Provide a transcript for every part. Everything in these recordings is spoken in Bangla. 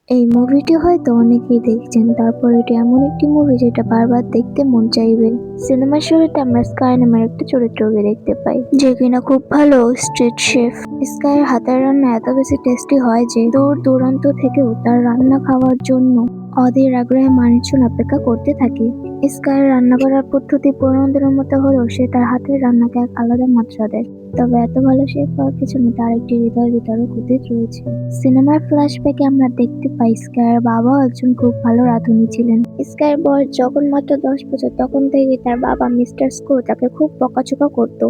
এই মুভিটি হয়তো অনেকেই দেখেছেন। তারপর এটি এমন একটি মুভি যেটা বারবার দেখতে মন চাইবে। সিনেমার শুরুতে আমরা স্কাই নামের একটা চরিত্রকে দেখতে পাই, যে কিনা খুব ভালো স্ট্রিট শেফ। স্কাইয়ের হাতের রান্না এত বেশি টেস্টি হয় যে দূর দূরান্ত থেকেও তার রান্না খাওয়ার জন্য অধীর আগ্রহে মানুষজন অপেক্ষা করতে থাকে। স্কাইয়ের রান্না করার পদ্ধতি পুরনোদের মতো হলেও সে তার হাতের রান্নাকে এক আলাদা মাত্রা দেয়। তবে এত ভালো শেফ হওয়ার পিছনে তার একটি হৃদয় বিতরক অতীত রয়েছে। সিনেমার ফ্ল্যাশব্যাকে আমরা দেখতে পাই স্কাইয়ের বাবাও একজন খুব ভালো রাঁধুনি ছিলেন। স্কাইয়ের বয়স যখন মাত্র 10 বছর, তখন থেকে তার বাবা মিস্টার স্কো তাকে খুব বকাঝকা করতো।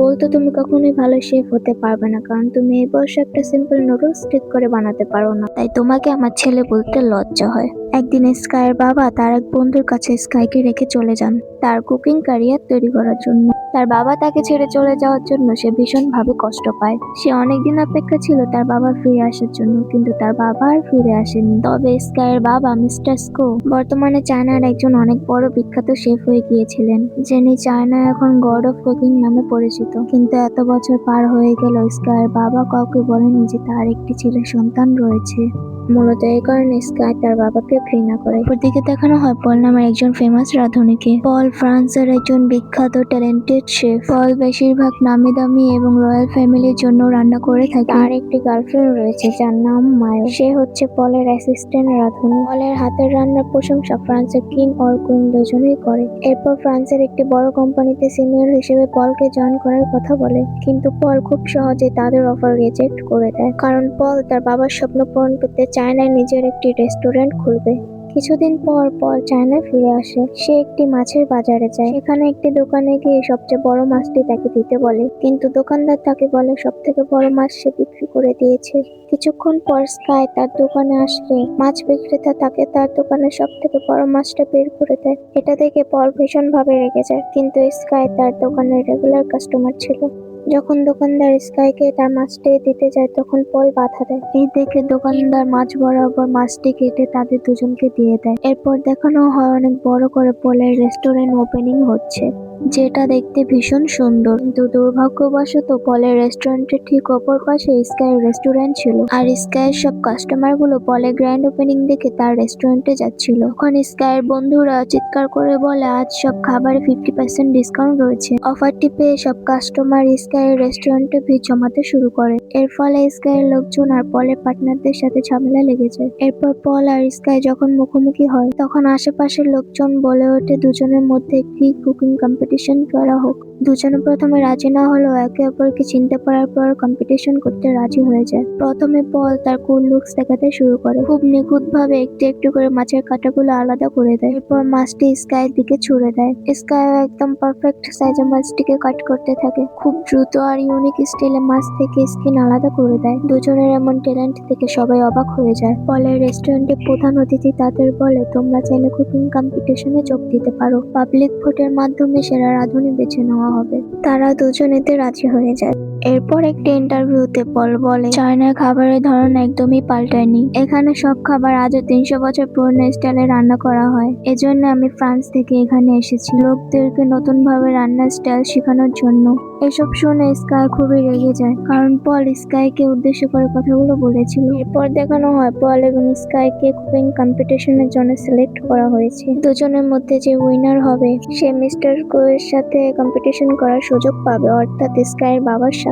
বলতো, তুমি কখনোই ভালো শেফ হতে পারবে না, কারণ তুমি এই বয়সে একটা সিম্পল নুডলস ঠিক করে বানাতে পারো না। তাই তোমাকে আমার ছেলে বলতে লজ্জা হয়। একদিন স্কাইয়ের বাবা তার এক বন্ধুর কাছে স্কাইকে রেখে চলে যান তার কুকিং ক্যারিয়ার তৈরি করার জন্য। তার বাবা তাকে ছেড়ে চলে যাওয়ার জন্য সে ভীষণভাবে কষ্ট পায়। সে অনেকদিন অপেক্ষা ছিল তার বাবা ফিরে আসার জন্য, কিন্তু তার বাবা আর ফিরে আসেনি। তবে স্কাইয়ের বাবা মিস্টার স্কো বর্তমানে চায়নার একজন অনেক বড় বিখ্যাত শেফ হয়ে গিয়েছিলেন, যিনি চায়নায় এখন গড অফ কুকিং নামে পরিচিত। কিন্তু এত বছর পার হয়ে গেল স্কাইয়ের বাবা কাউকে বলেনি যে তার একটি ছেলে সন্তান রয়েছে। মূলত এই কারণে স্কাই তার বাবাকে ঘৃণা করে। অপরদিকে দেখানো হয় পল নামের একজন ফেমাস রাঁধুনিকে। পল ফ্রান্সের একজন বিখ্যাত ট্যালেন্টেড শেফ। পল বেশিরভাগ নামি দামি এবং রয়্যাল ফ্যামিলির জন্য রান্না করে থাকে। তার একটি গার্লফ্রেন্ড রয়েছে যার নাম মায়ো। সে হচ্ছে পলের অ্যাসিস্ট্যান্ট রাঁধুনি। পলের হাতের রান্নার প্রশংসা ফ্রান্সের কিং অর কুইন দুজনেই করে। এরপর ফ্রান্সের একটি বড় কোম্পানিতে সিনিয়র হিসেবে পলকে জয়েন করার কথা বলে, কিন্তু পল খুব সহজে তাদের অফার রিজেক্ট করে দেয়, কারণ পল তার বাবার স্বপ্ন পূরণ করতে চায়নায় নিজের একটি রেস্টুরেন্ট খুলবে। কিছুদিন পর পল চায়নায় ফিরে আসে। সে একটি মাছের বাজারে যায়। সেখানে একটি দোকানে গিয়ে সবচেয়ে বড় মাছটি তাকে দিতে বলে, কিন্তু দোকানদার তাকে বলে সব থেকে বড় মাছ সে বিক্রি করে দিয়েছে। কিছুক্ষণ পর স্কাই তার দোকানে আসলে মাছ বিক্রেতা তাকে তার দোকানের সব থেকে বড় মাছটা বের করে দেয়। এটা দেখে পল ভীষণভাবে রেগে যায়, কিন্তু স্কাই তার দোকানের রেগুলার কাস্টমার ছিল। যখন দোকানদার স্কাইকে তার মাছটি দিতে যায়, তখন পল বাধা দেয়। এই দেখে দোকানদার মাছ বরাবর মাছটি কেটে তাদের দুজনকে দিয়ে দেয়। এরপর দেখানো হয় অনেক বড় করে পলের রেস্টুরেন্ট ওপেনিং হচ্ছে, যেটা দেখতে ভীষণ সুন্দর। কিন্তু দুর্ভাগ্যবশত পলের রেস্টুরেন্টের ঠিক অপর পাশে স্কাইয়ের রেস্টুরেন্ট ছিল, আর স্কাইয়ের সব কাস্টমার গুলো পলের গ্র্যান্ড ওপেনিং দেখে তার রেস্টুরেন্টে যাচ্ছিল। তখন স্কাইয়ের বন্ধুরা চিৎকার করে বলে আজ সব খাবারে 50% ডিসকাউন্ট রয়েছে। অফারটি পেয়ে সব কাস্টমার স্কাইয়ের রেস্টুরেন্টে ভিড় জমাতে শুরু করে। এর ফলে স্কাইয়ের লোকজন আর পলের পার্টনারদের সাথে ঝামেলা লেগে যায়। এরপর পল আর স্কাই যখন মুখোমুখি হয়, তখন আশেপাশের লোকজন বলে ওঠে দুজনের মধ্যে একটি কুকিং কম্পিটিশন করা হোক। দুজনে প্রথমে রাজি না হলেও একে অপরকে চিনতে পারার পর কম্পিটিশন করতে রাজি হয়ে যায়। প্রথমে পল তার কুল লুকস দেখাতে শুরু করে, খুব নিখুঁত ভাবে একটু একটু করে মাছের কাঁটাগুলো আলাদা করে দেয়। এরপর মাছটি স্কাইয়ের দিকে ছুড়ে দেয়। স্কাই একদম পারফেক্ট সাইজে মাছটিকে কাট করতে থাকে, খুব দ্রুত আর ইউনিক স্টাইলে মাছ থেকে স্কিন আলাদা করে দেয়। দুজনের এমন ট্যালেন্ট দেখে সবাই অবাক হয়ে যায়। পলের রেস্টুরেন্টে প্রধান অতিথি তাদের বলে, তোমরা চাইলে কুকিং কম্পিটিশনে যোগ দিতে পারো, পাবলিক ভোটের মাধ্যমে সেরা রাঁধুনি বেছে নেওয়া হবে। তারা দুজনেতে রাজি হয়ে যায়। এরপর একটি ইন্টারভিউতে পল বলে, চায়নার খাবারের ধরন একদমই পাল্টায়নি। এখানে সব খাবার আজও 300 বছর পুরনো স্টাইলে রান্না করা হয়। এজন্য আমি ফ্রান্স থেকে এখানে এসেছি লোকদেরকে নতুন ভাবে রান্নার স্টাইল শেখানোর জন্য। এসব শুনে স্কাই খুবই রেগে যায়, কারণ পল স্কাইকে উদ্দেশ্য করে কথাগুলো বলেছিল। এরপর দেখানো হয় পল এবং স্কাইকে কুকিং কম্পিটিশনের জন্য সিলেক্ট করা হয়েছে। দুজনের মধ্যে যে উইনার হবে সে মিস্টার কোয়ের সাথে কম্পিটিশন করার সুযোগ পাবে, অর্থাৎ স্কাইয়ের বাবার সাথে।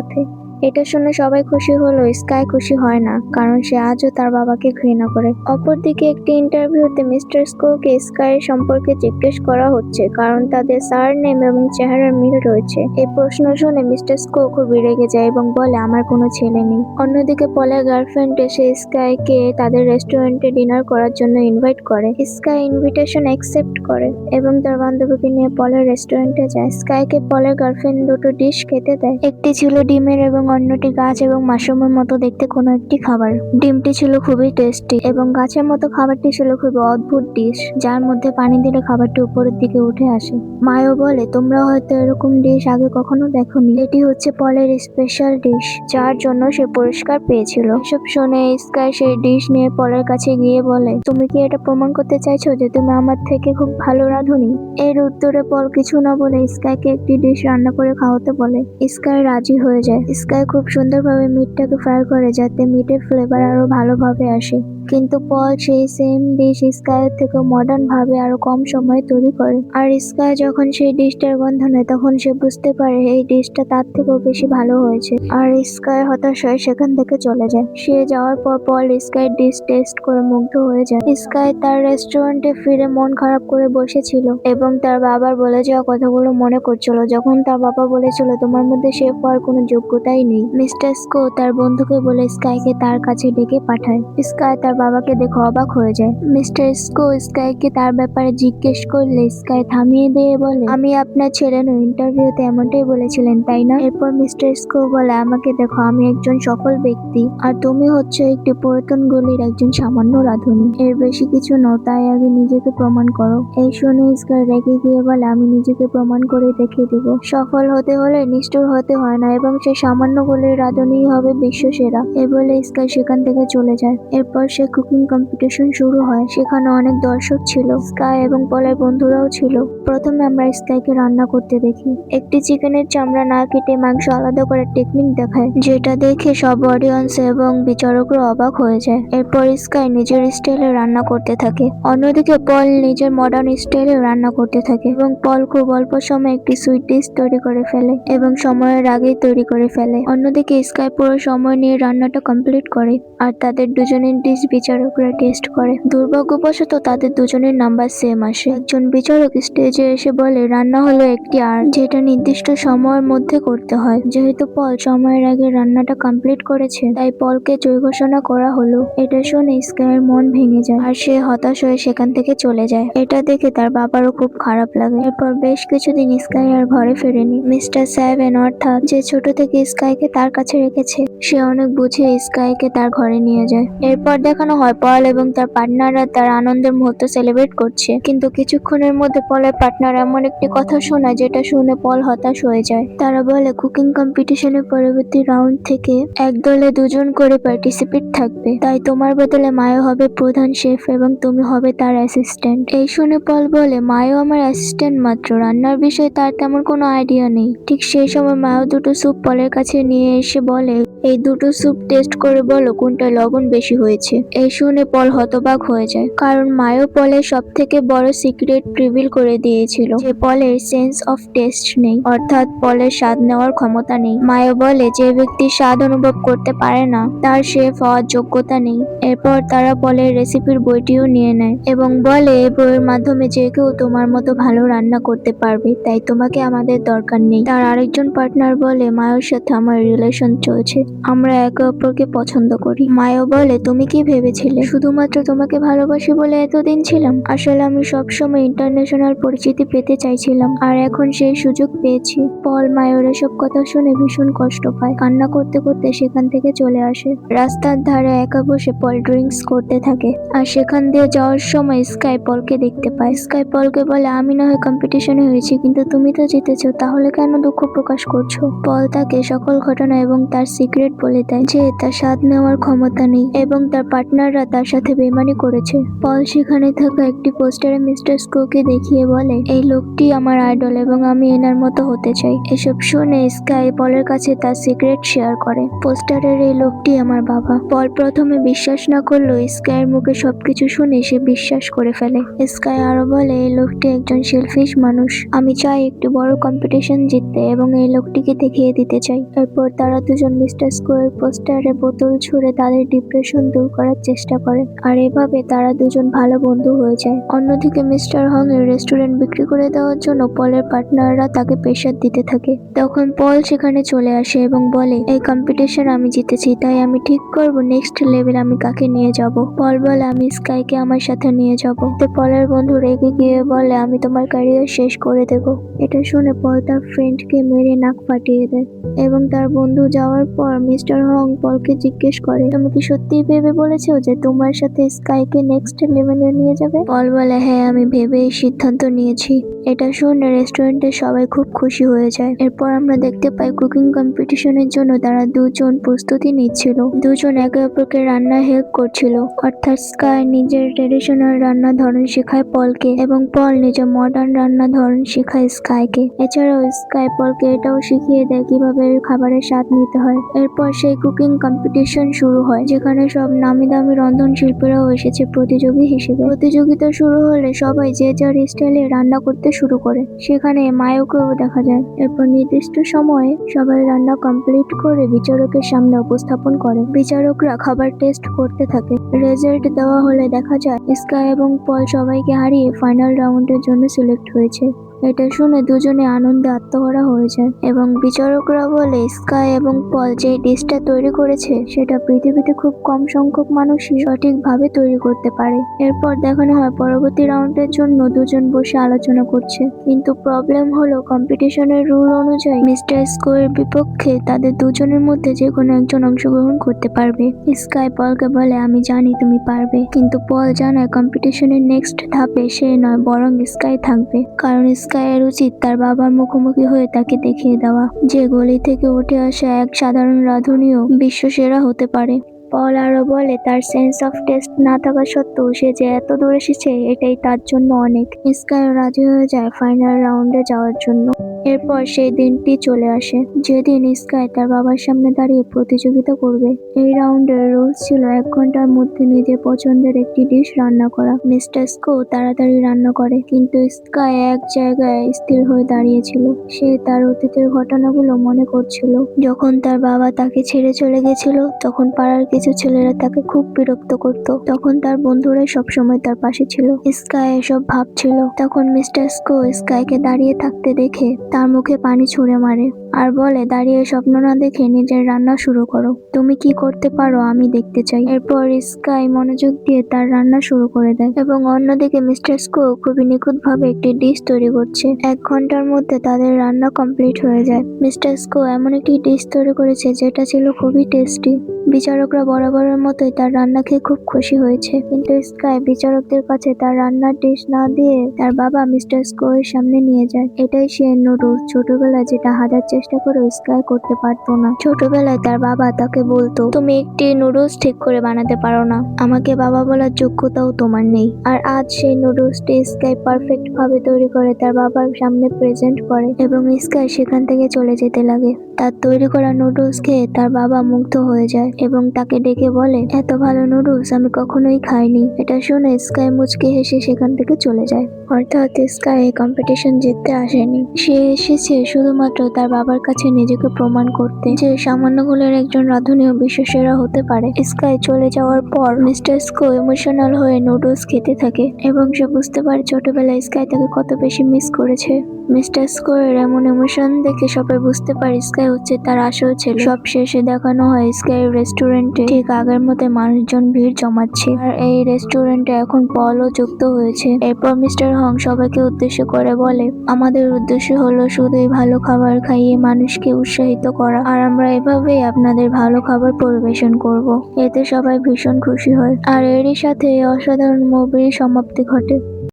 এটা শুনে সবাই খুশি হলেও স্কাই খুশি হয় না, কারণ সে আজও তার বাবাকে ঘৃণা করে। অপরদিকে একটি ইন্টারভিউতে মিস্টার স্কোকে স্কাইয়ের সম্পর্কে জিজ্ঞেস করা হচ্ছে, কারণ তাদের সারনেম এবং চেহারার মিল রয়েছে। এই প্রশ্ন শুনে মিস্টার স্কো খুবই রেগে যায় এবং বলে, আমার কোনো ছেলে নেই। অন্যদিকে পলের গার্লফ্রেন্ড এসে স্কাইকে তাদের রেস্টুরেন্টে ডিনার করার জন্য ইনভাইট করে। স্কাই ইনভিটেশন অ্যাকসেপ্ট করে এবং তার বান্ধবীকে নিয়ে পলের রেস্টুরেন্টে যায়। স্কাইকে পলের গার্লফ্রেন্ড দুটো ডিশ খেতে দেয়। একটি ছিল ডিমের এবং অন্যটি গাছ এবং মাশরুমের মতো দেখতে কোনো একটি খাবার। ডিমটি ছিল খুবই টেস্টি এবং গাছের মতো খাবারটি ছিল খুবই অদ্ভুত ডিশ, যার মধ্যে পানি দিলে খাবারটি উপরের দিকে উঠে আসে। মায়ও বলে, তোমরা হয়তো এরকম ডিশ আগে কখনো দেখোনি। এটি হচ্ছে পলের স্পেশাল ডিশ, যার জন্য সে পুরস্কার পেয়েছিল। এসব শুনে স্কাই সেই ডিশ নিয়ে পলের কাছে গিয়ে বলে, তুমি কি এটা প্রমাণ করতে চাইছো যে তুমি আমার থেকে খুব ভালো রাঁধুনি? এর উত্তরে পল কিছু না বলে স্কাইকে একটি ডিশ রান্না করে খাওয়াতে বলে। স্কাই রাজি হয়ে যায়। স্কাই খুব সুন্দরভাবে মিটটাকে ফ্রাই করে যাতে মিটের ফ্লেভার আরো ভালোভাবে আসে। কিন্তু পল সেই সেম ডিশ স্কাইয়ের থেকে মডার্ন ভাবে আরো কম সময়ে তৈরি করে। আর স্কাই যখন সেই ডিশটার গন্ধ নেয় তখন সে বুঝতে পারে এই ডিশটা তার থেকেও বেশি ভালো হয়েছে। আর স্কাই হতাশ হয়ে সেখান থেকে চলে যায়। সে যাওয়ার পর পল স্কাইয়ের ডিশ টেস্ট করে মুগ্ধ হয়ে যায়। স্কাই তার রেস্টুরেন্টে ফিরে মন খারাপ করে বসেছিল এবং তার বাবার বলে যাওয়া কথাগুলো মনে করছিল, যখন তার বাবা বলেছিল তোমার মধ্যে শেফ হওয়ার কোনো যোগ্যতাই নেই। মিস্টার স্কো তার বন্ধুকে বলে স্কাইকে তার কাছে ডেকে পাঠায়। স্কাই তার বাবাকে দেখে অবাক হয়ে যায়। মিস্টার স্কো স্কাইকে তার ব্যাপারে জিজ্ঞেস করলে স্কাই থামিয়ে দিয়ে বলে, আমি আপনার ছেলে নই, ইন্টারভিউতে এমনটাই বলেছিলেন তাই না? এরপর মিস্টার স্কো বলে, আমাকে দেখো, আমি একজন সফল ব্যক্তি আর তুমি হচ্ছে একটি পুরাতন গলির একজন সামান্য রাঁধুনি। এর বেশি কিছু নও, তাই আগে নিজেকে প্রমাণ করো। এই শুনে স্কাই রেগে গিয়ে বলে, আমি নিজেকে প্রমাণ করে দেখিয়ে দিব। সফল হতে হলে নিষ্ঠুর হতে হয় না এবং সে সামান্য গলির রাঁধুনিই হবে বিশ্ব সেরা। এ বলে স্কাই সেখান থেকে চলে যায়। এরপর সে কুকিং কম্পিটিশন শুরু হয়। সেখানে অনেক দর্শক ছিল, স্কাই এবং পলের বন্ধুরাও ছিল। প্রথমে আমরা স্কাইকে রান্না করতে দেখি। একটি চিকেনের চামড়া না কেটে মাংস আলাদা করার টেকনিক দেখায়, যেটা দেখে সব অডিয়েন্স এবং বিচারকরা অবাক হয়ে যায়। এরপর স্কাই নিজের স্টাইলে রান্না করতে থাকে। অন্যদিকে পল নিজের মডার্ন স্টাইলে রান্না করতে থাকে এবং পল খুব অল্প সময়ে একটি সুইট ডিশ তৈরি করে ফেলে এবং সময়ের আগেই তৈরি করে ফেলে। অন্যদিকে স্কাই পুরো সময় নিয়ে রান্নাটা কমপ্লিট করে আর তাদের দুজনের ডিশ বিচারকরা টেস্ট করে। দুর্ভাগ্যবশত তাদের দুজনের নাম্বার সেম আসে। একজন বিচারক স্টেজে এসে বলে, রান্না হলো একটি আর্ট, যেটা নির্দিষ্ট সময়ের মধ্যে করতে হয়। যেহেতু পল সময়ের আগে রান্নাটা কমপ্লিট করেছে তাই পলকে জয়ী ঘোষণা করা হলো। এটা শুনে স্কাইয়ের মন ভেঙে যায় আর সে হতাশ হয়ে সেখান থেকে চলে যায়। এটা দেখে তার বাবারও খুব খারাপ লাগে। এরপর বেশ কিছুদিন স্কাই আর ঘরে ফেরেনি। মিস্টার সেভেন অর্থাৎ যে ছোট থেকে স্কাইকে তার কাছে রেখেছে, সে অনেক বুঝে স্কাইকে তার ঘরে নিয়ে যায়। এরপর দেখানো হয় পল এবং তার পার্টনাররা তার আনন্দের মুহূর্ত সেলিব্রেট করছে, কিন্তু কিছুক্ষণের মধ্যে পলের পার্টনার এমন একটি কথা শোনায় যেটা শুনে পল হতাশ হয়ে যায়। তারা বলে কুকিং কম্পিটিশনের পরবর্তী রাউন্ড থেকে এক দলে 2 জন করে পার্টিসিপেট থাকবে, তাই তোমার বদলে মায়ো হবে প্রধান শেফ এবং তুমি হবে তার অ্যাসিস্ট্যান্ট। এই শুনে পল বলে, মায়ো আমার অ্যাসিস্ট্যান্ট মাত্র, রান্নার বিষয়ে তার তেমন কোনো আইডিয়া নেই। ঠিক সেই সময় মায়ো 2টো স্যুপ পলের কাছে নিয়ে এসে বলে, এই 2টো স্যুপ টেস্ট করে বলো কোনটা লবণ বেশি হয়েছে। এই শুনে পল হতবাক হয়ে যায়, কারণ মায়ো পলের সব থেকে বড় সিক্রেট রিভিল করে দিয়েছিল যে পলের সেন্স অফ টেস্ট নেই, অর্থাৎ পলের স্বাদ নেওয়ার ক্ষমতা নেই। মায়ো বলে, যে ব্যক্তি স্বাদ অনুভব করতে পারে না তার শেফ হওয়ার যোগ্যতা নেই। এরপর তারা পলের রেসিপির বইটিও নিয়ে নেয় এবং বলে, এই বইয়ের মাধ্যমে যে কেউ তোমার মতো ভালো রান্না করতে পারবে, তাই তোমাকে আমাদের দরকার নেই। তার আরেকজন পার্টনার বলে, মায়োর সাথে আমার রিলেশন চলছে, আমরা একে অপরকে পছন্দ করি। মায়ো বলে, তুমি কি ভেবেছিলে শুধুমাত্র তোমাকে ভালোবাসি বলে এতদিন ছিলাম? আসলে আমি সবসময় ইন্টারন্যাশনাল পরিচিতি পেতে চাইছিলাম আর এখন সেই সুযোগ পেয়েছি। পল মায়োর এসব কথা শুনে ভীষণ কষ্ট পায়, কান্না করতে করতে সেখান থেকে চলে আসে। রাস্তার ধারে একা বসে পল ড্রিঙ্কস করতে থাকে আর সেখান দিয়ে যাওয়ার সময় স্কাই পলকে দেখতে পায়। স্কাই পলকে বলে, আমি না হয় কম্পিটিশনে হয়েছি, কিন্তু তুমি তো জিতেছো, তাহলে কেন দুঃখ প্রকাশ করছো? পল তাকে সকল ঘটনা এবং তার সিক্রেট বলে দেয়, যে তার স্বাদ নেওয়ার ক্ষমতা নেই এবং তার পার্টনাররা তার সাথে বেইমানি করেছে। পল সেখানে থাকা একটি পোস্টারে মিস্টার স্কোকে দেখিয়ে বলে, এই লোকটি আমার আইডল এবং আমি এনার মতো হতে চাই। এসব শুনে স্কাই পলের কাছে তার সিক্রেট শেয়ার করে, পোস্টারের এই লোকটি আমার বাবা। পল প্রথমে বিশ্বাস না করলেও স্কাইয়ের মুখে সবকিছু শুনে সে বিশ্বাস করে ফেলে। স্কাই আরো বলে, এই লোকটি একজন সেলফিশ মানুষ, আমি চাই একটু বড় কম্পিটিশন জিততে এবং এই লোকটিকে দেখিয়ে দিতে চাই। এরপর তারা দুজন মিস্টার স্কোয়ের পোস্টারে বোতল ছুঁড়ে তাদের ডিপ্রেশন দূর করার চেষ্টা করে আর এভাবে তারা দুজন ভালো বন্ধু হয়ে যায়। অন্যদিকে মিস্টার হং এর রেস্টুরেন্ট বিক্রি করে দেওয়ার জন্য পলের পার্টনাররা তাকে প্রেশার দিতে থাকে। তখন পল সেখানে চলে আসে এবং বলে, এই কম্পিটিশন আমি জিতেছি, তাই আমি ঠিক করব নেক্সট লেভেল আমি কাকে নিয়ে যাব। পল বলে, আমি স্কাইকে আমার সাথে নিয়ে যাব। তো পলের বন্ধু রেগে গিয়ে বলে, আমি তোমার ক্যারিয়ার শেষ করে দেব। এটা শুনে পল তার ফ্রেন্ডকে মেরে নাক ফাটিয়ে দেয় এবং তার বন্ধু যাওয়ার পর মিস্টার হং পলকে জিজ্ঞেস করে, তুমি কি সত্যিই ভেবে বলেছো যে তোমার সাথে স্কাইকে নেক্সট লেভেলে নিয়ে যাবে? পল বলে, হ্যাঁ, আমি ভেবে এই সিদ্ধান্ত নিয়েছি। এটা শুনে রেস্টুরেন্টের সবাই খুব খুশি হয়ে যায়। এরপর আমরা দেখতে পাই কুকিং কম্পিটিশনের জন্য তারা দুজন প্রস্তুতি নিচ্ছিল। দুজন একে অপরকে রান্না হেল্প করছিল, অর্থাৎ স্কাই নিজের ট্রেডিশনাল রান্না ধরন শেখায় পলকে এবং পল নিজের মডার্ন রান্না ধরন শেখায় স্কাইকে। এছাড়াও স্কাই পলকে এটাও শিখিয়ে দেয় কিভাবে খাবারের স্বাদ নিতে হয়। এরপর সেই কুকিং কম্পিটিশন শুরু হয়, যেখানে সব নামি দামি রন্ধন শিল্পীরাও এসেছে প্রতিযোগী হিসেবে। প্রতিযোগিতা শুরু হলে সবাই যে যার স্টাইলে রান্না করতে শুরু করে। সেখানে মায়োকেও দেখা যায়। এরপর নির্দিষ্ট সময়ে সবাই রান্না কমপ্লিট করে বিচারকের সামনে উপস্থাপন করে। বিচারকরা খাবার টেস্ট করতে থাকে। রেজাল্ট দেওয়া হলে দেখা যায় স্কাই এবং পল সবাইকে হারিয়ে ফাইনাল রাউন্ডের জন্য সিলেক্ট হয়েছে। এটা শুনে দুজনে আনন্দে আত্মহারা হয়ে যায় এবং বিচারকরা বলে স্কাই এবং পল যে ডিশটা তৈরি করেছে সেটা পৃথিবীতে খুব কম সংখ্যক মানুষই সঠিকভাবে তৈরি করতে পারে। এরপর দেখানো হয় পরবর্তী রাউন্ডের জন্য দুজন বসে আলোচনা করছে, কিন্তু প্রবলেম হলো কম্পিটিশনের রুল অনুযায়ী মিস্টার স্কোয়ের বিপক্ষে তাদের দুজনের মধ্যে যে কোনো একজন অংশগ্রহণ করতে পারবে। স্কাই পলকে বলে আমি জানি তুমি পারবে, কিন্তু পল জানায় কম্পিটিশনের নেক্সট ধাপে সে নয় বরং স্কাই থাকবে, কারণ স্কাইয়ের উচিত তার বাবার মুখোমুখি হয়ে তাকে দেখিয়ে দেওয়া যে গলি থেকে উঠে আসা এক সাধারণ রাঁধুনিও বিশ্বসেরা হতে পারে। পল আরো বলে তার সেন্স অফ টেস্ট না থাকা সত্ত্বেও সে যে এত দূর এসেছে এটাই তার জন্য অনেক। স্কাইও রাজি হয়ে যায় ফাইনাল রাউন্ডে যাওয়ার জন্য। এরপর সেই দিনটি চলে আসে যেদিন স্কাই তার বাবার সামনে দাঁড়িয়ে প্রতিযোগিতা করবে। এই রাউন্ডের রুলস ছিল 1 ঘন্টার মধ্যে নিজের পছন্দের একটি ডিশ রান্না করা। মিস্টার স্কো তাড়াতাড়ি রান্না করে, কিন্তু স্কাই এক জায়গায় স্থির হয়ে দাঁড়িয়েছিল। সে তার অতীতের ঘটনাগুলো মনে করছিল। যখন তার বাবা তাকে ছেড়ে চলে গেছিল তখন পাড়ার কিছু ছেলেরা তাকে খুব বিরক্ত করত, তখন তার বন্ধুরাই সবসময় তার পাশে ছিল। স্কাই এসব ভাবছিল। তখন মিস্টার স্কো স্কাইকে দাঁড়িয়ে থাকতে দেখে তার মুখে পানি ছুঁড়ে মারে আর বলে দাঁড়িয়ে স্বপ্ন না দেখে নিজের রান্না শুরু করো, তুমি কি করতে পারো আমি দেখতে চাই। এরপর স্কাই মনোযোগ দিয়ে তার রান্না শুরু করে দেয় এবং অন্যদিকে মিস্টার স্কো খুবই নিখুঁতভাবে একটি ডিশ তৈরি করছে। 1 ঘন্টার মধ্যে তাদের রান্না কমপ্লিট হয়ে যায়। মিস্টার স্কো এমন একটি ডিশ তৈরি করেছে যেটা ছিল খুবই টেস্টি। বিচারকরা বরাবরের মতোই তার রান্না খেয়ে খুব খুশি হয়েছে, কিন্তু স্কাই বিচারকদের কাছে তার রান্নার ডিশ না দিয়ে তার বাবা মিস্টার স্কো এর সামনে নিয়ে যায়। এটাই সে নুডলস, ছোটবেলায় যেটা হাজার চেষ্টা করে স্কাই করতে পারতো না। ছোটবেলায় তার বাবা তাকে বলতো তুমি একটি নুডলস ঠিক করে বানাতে পারো না, আমাকে বাবা বলার যোগ্যতাও তোমার নেই। আর আজ সেই নুডলসটি স্কাই পারফেক্ট ভাবে তৈরি করে তার বাবার সামনে প্রেজেন্ট করে এবং স্কাই সেখান থেকে চলে যেতে লাগে। তার তৈরি করা নুডলস খেয়ে তার বাবা মুগ্ধ হয়ে যায় এবং তাকে ডেকে বলে এত ভালো নুডলস আমি কখনোই খাইনি। এটা শুনে স্কাই মুচকে হেসে সেখান থেকে চলে যায়। অর্থাৎ স্কাই এই কম্পিটিশন জিততে আসেনি, সে এসেছে শুধুমাত্র তার বাবার কাছে নিজেকে প্রমাণ করতে যে সামান্য গোলের একজন রাঁধুনিও বিশ্বসেরা হতে পারে। স্কাই চলে যাওয়ার পর মিস্টার স্কো ইমোশনাল হয়ে নুডলস খেতে থাকে এবং সে বুঝতে পারে ছোটবেলায় স্কাই তাকে কত বেশি মিস করেছে। মিস্টার স্কো এর এমন ইমোশন দেখে সবাই বুঝতে পারে স্কাই হচ্ছে তার আসল ছেলে। সব শেষে দেখানো হয় স্কাই রেস্টুরেন্টে ঠিক আগের মতো মানুষজন ভিড় জমাচ্ছে আর এই রেস্টুরেন্টে এখন পলও যুক্ত হয়েছে। এরপর মিস্টার হং সবাইকে উদ্দেশ্য করে বলে আমাদের উদ্দেশ্য হলো শুধুই ভালো খাবার খাইয়ে মানুষকে উৎসাহিত করা, আর আমরা এভাবেই আপনাদের ভালো খাবার পরিবেশন করব। এতে সবাই ভীষণ খুশি হয় আর এরই সাথে এই অসাধারণ মুভির সমাপ্তি ঘটে।